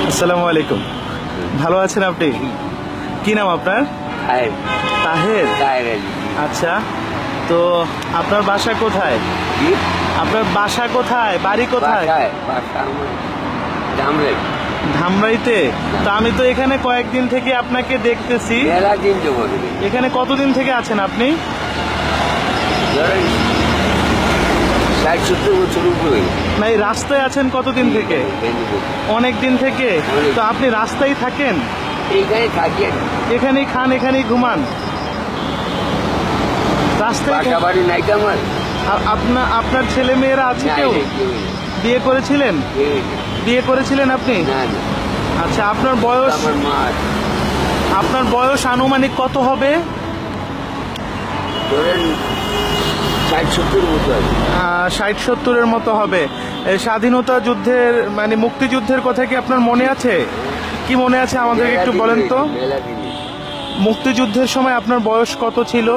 আসসালামু আলাইকুম। ভালো আছেন আপনি? কি নাম আপনার? তাহের। তাহের। তাহের আলী। আচ্ছা, তো আপনার বাসা কোথায়? জি? আপনার বাসা কোথায়, বাড়ি কোথায়? বাসা আমার ধামরাই। ধামরাইতে? তো আমি তো এখানে কয়েকদিন থেকে আপনাকে দেখতেছি। মেলা দিন জমা এখানে কতদিন থেকে আছেন আপনি? ধরেন 60-70 বছর উপরে। না, এই রাস্তায় আছেন কতদিন থেকে? অনেক দিন থেকে। অনেক। তো আপনি রাস্তায় থাকেন? এইখানে থাকি আর কি। এখানেই খান, এখানেই ঘুমান? রাস্তায় বাসা বাড়ি নাই তো আমার। আপনার ছেলে মেয়েরা আছে নাই, কেউ? নাই, কেউ নেই। বিয়ে করেছিলেন? কেউ নেই। বিয়ে করেছিলেন আপনি? না না, আচ্ছা, আপনার বয়স? আমার মা আছে। আপনার বয়স আনুমানিক কত হবে? ধরেন 60-70 বছর। 60-70-এর মতো হবে। এই স্বাধীনতা যুদ্ধের মানে মুক্তিযুদ্ধের কথা কি আপনার মনে আছে? কি মনে আছে আমাদেরকে একটু বলেন তো। মেলা দিনে মুক্তিযুদ্ধের সময় আপনার বয়স কত ছিল?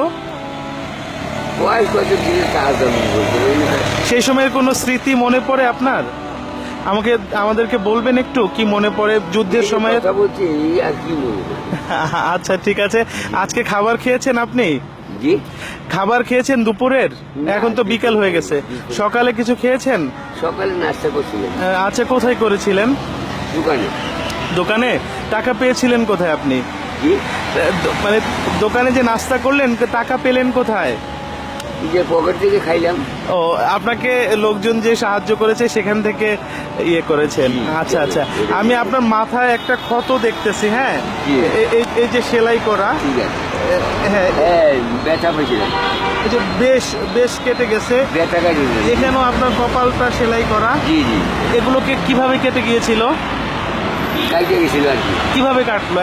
বয়স কত ছিল তা তো আমি বলতে পারি না। সেই সময়ের কোনো স্মৃতি মনে পড়ে আপনার? আমাদেরকে বলবেন একটু, কি মনে পড়ে যুদ্ধের সময়? কথা বলছি এই আর কি বলবো। আচ্ছা, ঠিক আছে। আজকে খাবার খেয়েছেন আপনি? জি? খাবার খেয়েছেন দুপুরের? এখন তো বিকেল হয়ে গেছে। সকালে কিছু খেয়েছেন? সকালে নাস্তা করছিলেন আচ্ছা, কোথায় করেছিলেন? দোকানে। দোকানে? টাকা পেয়েছিলেন কোথায় আপনি? জি? মানে দোকানে যে নাস্তা করলেন, টাকা পেলেন কোথায়? নিজের পকেট থেকে খাইলাম। ও, আপনাকে লোকজন যে সাহায্য করেছে সেখান থেকে ইয়ে করেছেন? আচ্ছা আচ্ছা। আমি আপনার মাথায় একটা ক্ষত দেখতেছি। হ্যাঁ, জি। এই যে সেলাই করা। ঠিক আছে। হ্যাঁ, হ্যাঁ, ব্যথা পেয়েছিলাম। এই যে বেশ বেশ কেটে গেছে। ব্যথা কাটিয়েছিলাম। এখানেও আপনার কপালটা সেলাই করা। জি জি। এগুলোকে কিভাবে কেটে গিয়েছিল? কাইতে গেছিল আর কি। কিভাবে কাটলো?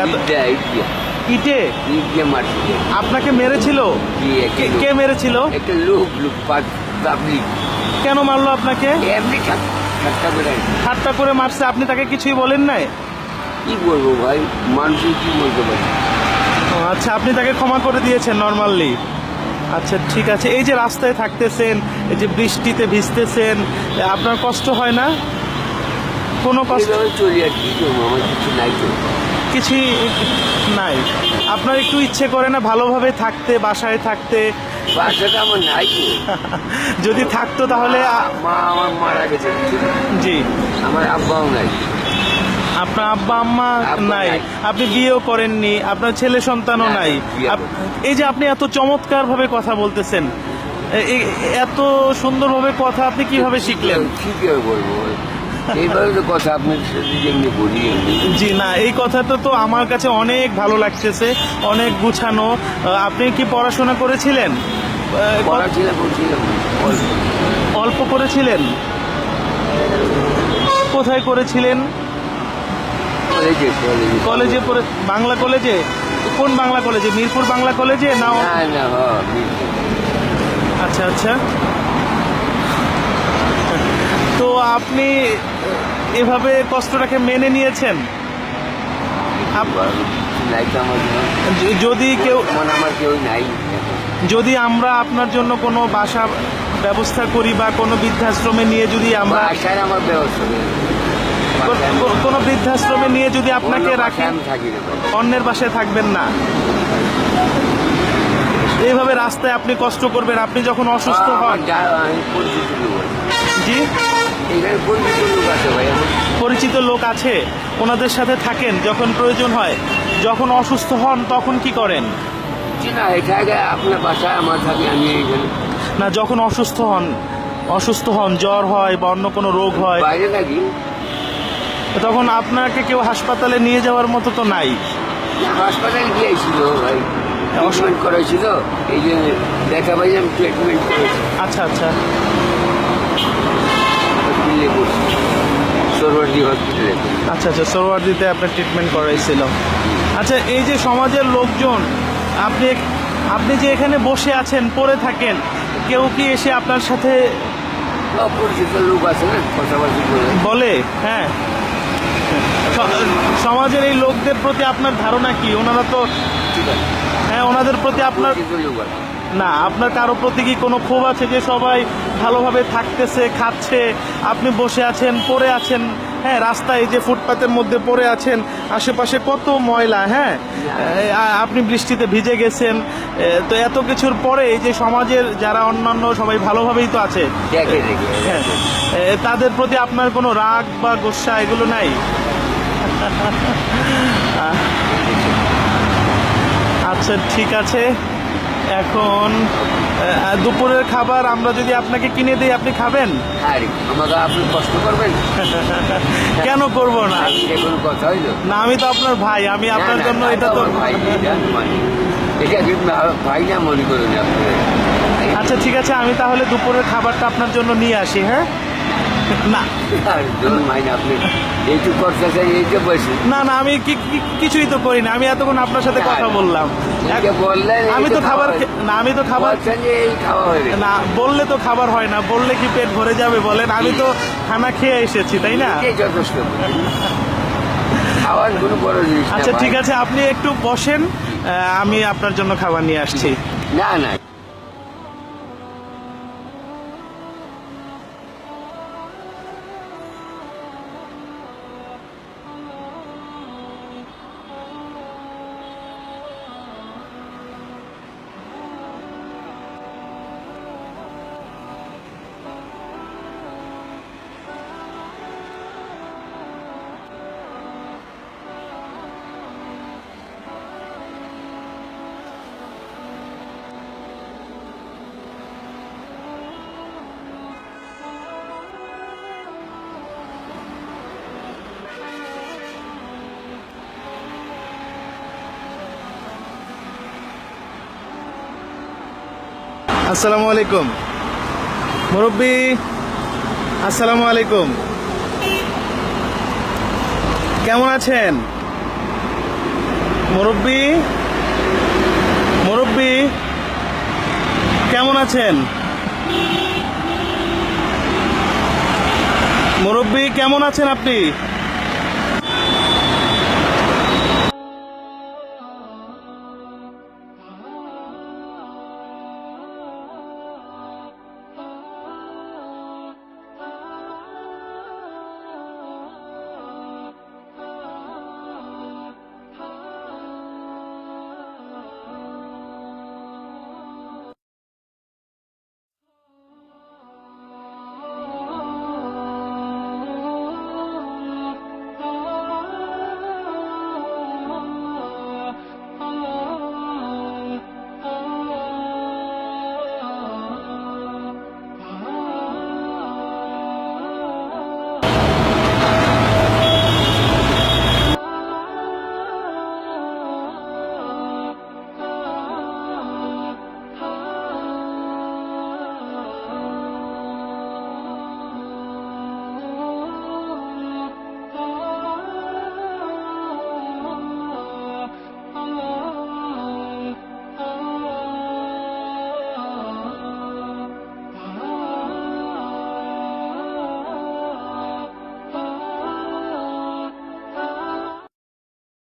ইটে? ইট দিয়ে মারছিল। আপনাকে মেরেছিল? জি, একটা কে লোক। মেরেছিল? একটা লোক পাবলিক কেন মারলো আপনাকে? এমনি ঠাট্টা করে আর কি। ঠাট্টা করে মারছে, আপনি তাকে কিছুই বলেন নাই? কি বলবো ভাই, মানুষের কি বলতে পারি। ও আচ্ছা, আপনি তাকে ক্ষমা করে দিয়েছেন নর্মালি? আচ্ছা, ঠিক আছে। এই যে রাস্তায় থাকতেছেন, এই যে বৃষ্টিতে ভিজতেছেন, আপনার কষ্ট হয় না? কোনো কষ্ট? এইভাবে চলি আর কি করবো, আমার কিছু নাই তো। কিছুই নাই? আপনার একটু ইচ্ছে করে না ভালোভাবে থাকতে, বাসায় থাকতে? বাসাটা আমার নাই তো। যদি থাকতো তাহলে মা আমার মারা গেছে। জি। আমার আব্বাও নাই। আপনার আব্বা আম্মা আব্বা নাই? নাই। আপনি বিয়েও করেননি, আপনার ছেলে সন্তানও না, নাই? বিয়ে এই যে আপনি এত চমৎকার ভাবে কথা বলতেছেন, এত সুন্দরভাবে কথা আপনি কিভাবে শিখলেন? কি করে বলবো, এইভাবে তো কথা আপনার সাথে যেমনি বলি এমনি। জি না, এই কথাটা তো আমার কাছে অনেক ভালো লাগতেছে, অনেক গুছানো। আপনি কি পড়াশোনা করেছিলেন? পড়াশোনা করছিলাম অল্প। অল্প করেছিলেন? কোথায় করেছিলেন? কলেজে কলেজে পড়ে? বাংলা কলেজে? কোন বাংলা কলেজে? মিরপুর বাংলা কলেজে না? না না, আচ্ছা আচ্ছা। তো আপনি এভাবে কষ্টটাকে মেনে নিয়েছেন? নাই তো আমার জন্য। যদি কেউ, মানে আমার কেউ নাই। যদি আমরা আপনার জন্য কোনো বাসা ব্যবস্থা করি বা কোনো বৃদ্ধাশ্রমে নিয়ে যদি আমরা, বাসায় আমার ব্যবস্থা নেই। কোনো বৃদ্ধাশ্রমে নিয়ে যদি আপনাকে রাখি, আমি থাকি না ভাই। অন্যের বাসায় থাকবেন না? এইভাবে রাস্তায় আপনি কষ্ট করবেন আপনি যখন অসুস্থ হন? আমি পরিচিত লোক আছে। জি? এখানে পরিচিত লোক আছে ভাই আমার। পরিচিত লোক আছে, ওনাদের সাথে থাকেন যখন প্রয়োজন হয়? যখন অসুস্থ হন তখন কি করেন? না, এখানে আপনার বাসায় আমার থাকি, আমি এখানে না, যখন অসুস্থ হন, জ্বর হয় বা অন্য কোনো রোগ হয়, বাইরে থাকি। তখন আপনাকে কেউ হাসপাতালে নিয়ে যাওয়ার মতো তো নাই? হাসপাতালে গিয়েছিল ভাই, ট্রিটমেন্ট করেছিল, এই যে দেখা পাই আমি ট্রিটমেন্ট করেছি। আচ্ছা আচ্ছা। দিল্লি বসছি সরওয়ার্দী হসপিটালে। আচ্ছা আচ্ছা, সোহরাওয়ার্দীতে আপনার ট্রিটমেন্ট করাইছিল। আচ্ছা, এই যে সমাজের লোকজন, আপনি আপনি যে এখানে বসে আছেন, পড়ে থাকেন, কেউ কি এসে আপনার সাথে অপরিচিত লোক আছে না, কথাবার্তা বলে? হ্যাঁ। সমাজের এই লোকদের প্রতি আপনার ধারণা কি? ওনারা তো, ঠিক আছে। হ্যাঁ, ওনাদের প্রতি আপনার, অপরিচিত লোক আছে। না আপনার কারো প্রতি কি কোনো ক্ষোভ আছে যে সবাই ভালোভাবে থাকতেছে, খাচ্ছে, আপনি বসে আছেন, পড়ে আছেন, হ্যাঁ রাস্তায় এই যে ফুটপাতের মধ্যে পড়ে আছেন, আশেপাশে কত ময়লা। হ্যাঁ আপনি বৃষ্টিতে ভিজে গেছেন, তো এত কিছুর পরে এই যে সমাজের যারা অন্যান্য সবাই ভালোভাবেই তো আছে, দেখে দেখে হ্যাঁ তাদের প্রতি আপনার কোনো রাগ বা গোসা এগুলো নাই? আচ্ছা ঠিক আছে, এখন দুপুরের খাবার আমরা যদি আপনাকে কিনে দিই আপনি খাবেন? আর আমাকে আপনি কষ্ট করবেন? কেন করব না? এটা কোনো কথা হইলো? না আমি তো আপনার ভাই, আমি আপনার না, না, জন্য তা এটা তো আমার ভাই, এটা মানে এটা কিন্তু ভাই না মনে করুন আপনি। আচ্ছা ঠিক আছে, আমি তাহলে দুপুরের খাবারটা আপনার জন্য নিয়ে আসি। হ্যাঁ না আর ধরুন ভাই না, আপনি এইটুকু করতেছেন, এইটা বসে না না আমি কিছুই তো করি না, আমি এতক্ষণ আপনার সাথে কথা বললাম। এইটা বললেন, আমি তো খাবার না, আমি তো খাবার বলছেন যে এই খাওয়া হয়ে গেছে। না বললে তো খাবার হয় না, বললে কি পেট ভরে যাবে বলেন? আমি তো খানা খেয়ে এসেছি, তাই না? এটাই যথেষ্ট। খাওয়ার কোনো বড় জিনিস না আচ্ছা ভাই। ঠিক আছে, আপনি একটু বসেন, আমি আপনার জন্য খাবার নিয়ে আসছি। না না, আসসালামু আলাইকুম মুরব্বি, আসসালামু আলাইকুম, কেমন আছেন মুরব্বি? মুরব্বি কেমন আছেন? মুরব্বি কেমন আছেন আপনি?